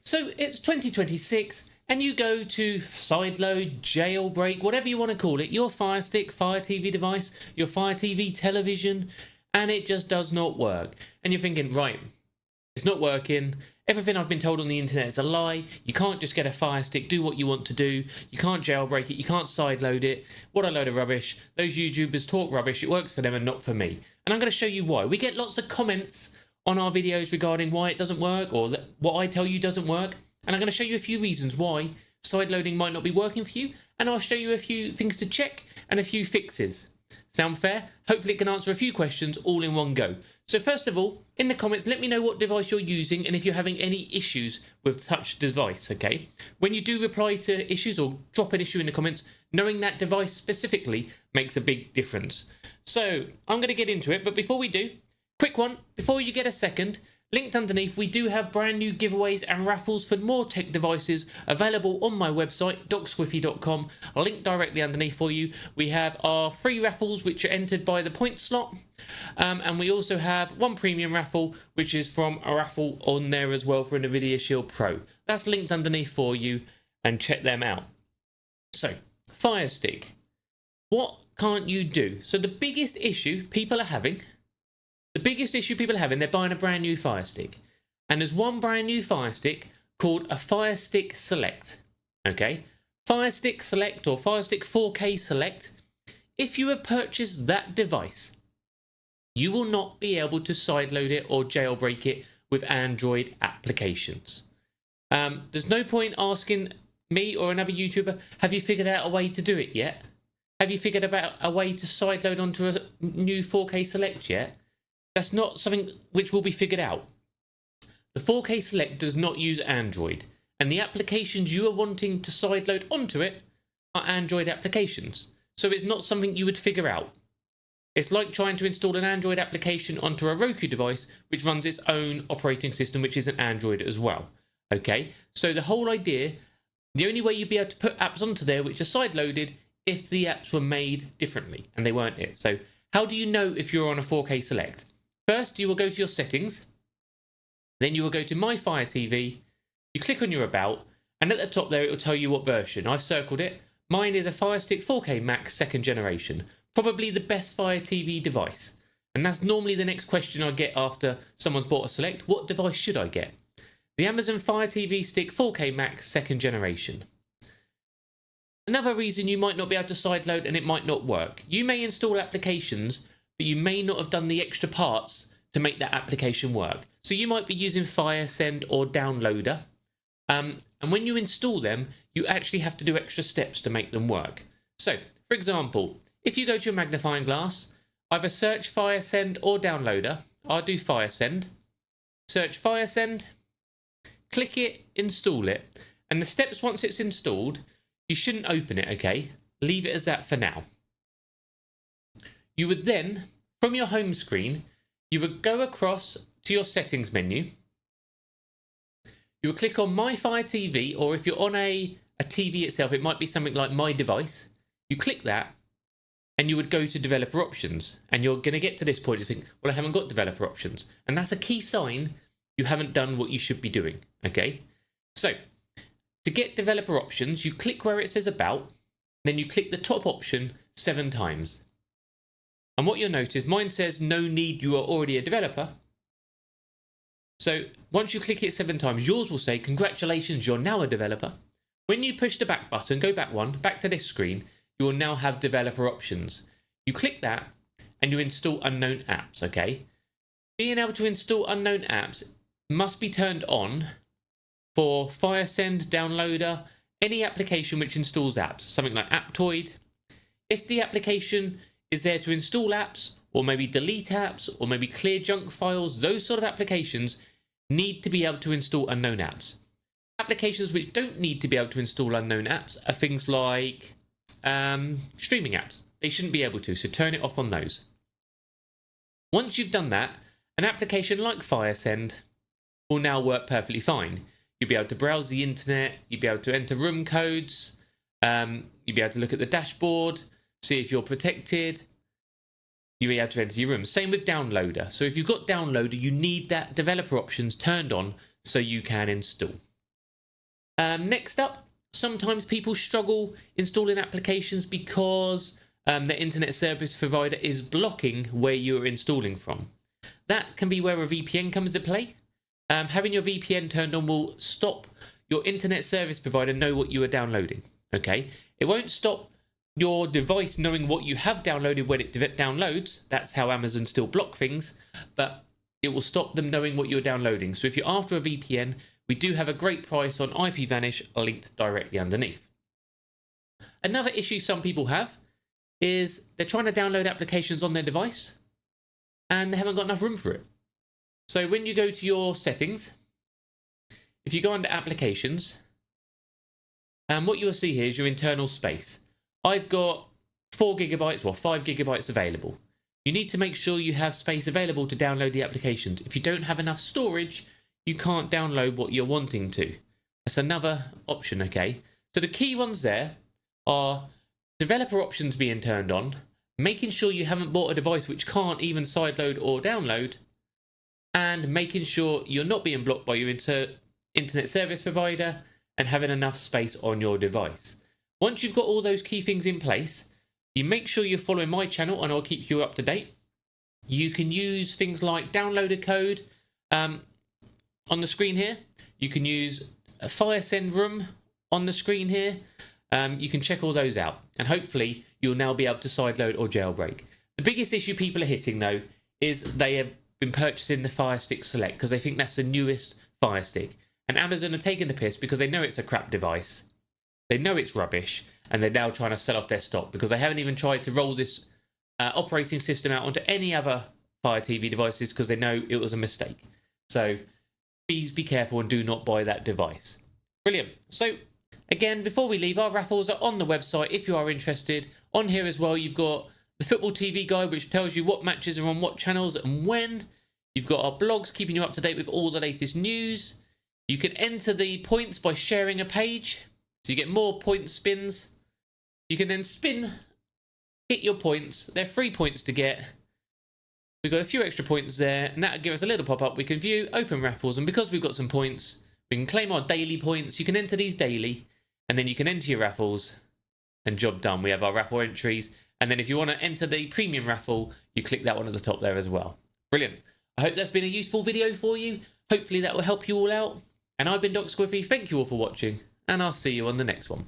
So it's 2026 and you go to sideload, jailbreak, whatever you want to call it, your Fire Stick, Fire TV device, your Fire TV television, and it just does not work. And you're thinking, right, it's not working. Everything I've been told on the internet is a lie. You can't just get a Fire Stick, do what you want to do. You can't jailbreak it. You can't sideload it. What a load of rubbish. Those YouTubers talk rubbish. It works for them and not for me. And I'm going to show you why. We get lots of comments on our videos regarding why it doesn't work or what I tell you doesn't work. And I'm going to show you a few reasons why sideloading might not be working for you. And I'll show you a few things to check and a few fixes. Sound fair? Hopefully it can answer a few questions all in one go. So first of all, in the comments, let me know what device you're using and if you're having any issues with touch device, okay? When you do reply to issues or drop an issue in the comments, knowing that device specifically makes a big difference. So I'm going to get into it, but before we do, quick one, before you get a second, linked underneath, we do have brand new giveaways and raffles for more tech devices available on my website, docswiffy.com. I'll link directly underneath for you. We have our free raffles, which are entered by the point slot. And we also have one premium raffle, which is from a raffle on there as well for an NVIDIA Shield Pro. That's linked underneath for you, and check them out. So, Fire Stick. What can't you do? So the biggest issue people are having, they're buying a brand new Fire Stick. And there's one brand new Fire Stick called a Firestick Select. Okay? Firestick Select or Firestick 4K Select. If you have purchased that device, you will not be able to sideload it or jailbreak it with Android applications. There's no point asking me or another YouTuber, have you figured out a way to do it yet? Have you figured out a way to sideload onto a new 4K Select yet? That's not something which will be figured out. The 4K Select does not use Android, and the applications you are wanting to sideload onto it are Android applications. So it's not something you would figure out. It's like trying to install an Android application onto a Roku device, which runs its own operating system, which isn't Android as well. Okay, so the whole idea, the only way you'd be able to put apps onto there which are sideloaded if the apps were made differently, and they weren't it. So how do you know if you're on a 4K Select? First, you will go to your settings, then you will go to My Fire TV, you click on your About, and at the top there it will tell you what version. I've circled it. Mine is a Firestick 4K Max 2nd generation, probably the best Fire TV device. And that's normally the next question I get after someone's bought a Select. What device should I get? The Amazon Fire TV Stick 4K Max 2nd generation. Another reason you might not be able to sideload and it might not work. You may install applications, but you may not have done the extra parts to make that application work. So you might be using Firesend or Downloader. And when you install them, you actually have to do extra steps to make them work. So, for example, if you go to your magnifying glass, either search Firesend or Downloader. I'll do Firesend. Search Firesend, click it, install it. And the steps once it's installed, you shouldn't open it, okay? Leave it as that for now. You would then, from your home screen, you would go across to your settings menu. You would click on My Fire TV, or if you're on a TV itself, it might be something like My Device. You click that, and you would go to developer options. And you're going to get to this point and think, well, I haven't got developer options. And that's a key sign you haven't done what you should be doing, okay? So, to get developer options, you click where it says About, then you click the top option 7 times. And what you'll notice, mine says no need, you are already a developer. So once you click it 7 times, yours will say, congratulations, you're now a developer. When you push the back button, go back one, back to this screen, you will now have developer options. You click that and you install unknown apps, okay? Being able to install unknown apps must be turned on for Firesend, Downloader, any application which installs apps, something like Aptoid. If the application is there to install apps, or maybe delete apps, or maybe clear junk files, those sort of applications need to be able to install unknown apps. Applications which don't need to be able to install unknown apps are things like streaming apps. They shouldn't be able to, so turn it off on those. Once you've done that, an application like Firesend will now work perfectly fine. You'll be able to browse the internet, you'll be able to enter room codes, you'll be able to look at the dashboard, see if you're protected, you'll be able to enter your room. Same with Downloader. So if you've got Downloader, you need that developer options turned on so you can install. Next up, sometimes people struggle installing applications because the internet service provider is blocking where you're installing from. That can be where a VPN comes into play. Having your VPN turned on will stop your internet service provider know what you are downloading. Okay, it won't stop your device knowing what you have downloaded when it downloads. That's how Amazon still block things, but it will stop them knowing what you're downloading. So if you're after a VPN, we do have a great price on IPVanish linked directly underneath. Another issue some people have is they're trying to download applications on their device and they haven't got enough room for it. So when you go to your settings, if you go under applications, what you'll see here is your internal space. I've got 4 gigabytes, well 5 gigabytes available. You need to make sure you have space available to download the applications. If you don't have enough storage, you can't download what you're wanting to. That's another option, okay? So the key ones there are developer options being turned on, making sure you haven't bought a device which can't even sideload or download, and making sure you're not being blocked by your internet service provider and having enough space on your device. Once you've got all those key things in place, you make sure you're following my channel and I'll keep you up to date. You can use things like downloader code on the screen here. You can use a Firesend room on the screen here. You can check all those out and hopefully you'll now be able to sideload or jailbreak. The biggest issue people are hitting though is they have been purchasing the Firestick Select because they think that's the newest Firestick. And Amazon are taking the piss because they know it's a crap device. They know it's rubbish, and they're now trying to sell off their stock because they haven't even tried to roll this operating system out onto any other Fire TV devices because they know it was a mistake. So please be careful and do not buy that device. Brilliant. So again, before we leave, our raffles are on the website if you are interested. On here as well, you've got the Football TV Guide, which tells you what matches are on what channels and when. You've got our blogs keeping you up to date with all the latest news. You can enter the points by sharing a page. So you get more point spins. You can then spin, hit your points. They're free points to get. We've got a few extra points there, and that'll give us a little pop-up. We can view open raffles, and because we've got some points, we can claim our daily points. You can enter these daily, and then you can enter your raffles, and job done. We have our raffle entries, and then if you want to enter the premium raffle, you click that one at the top there as well. Brilliant. I hope that's been a useful video for you. Hopefully that will help you all out. And I've been Doc Squiffy. Thank you all for watching, and I'll see you on the next one.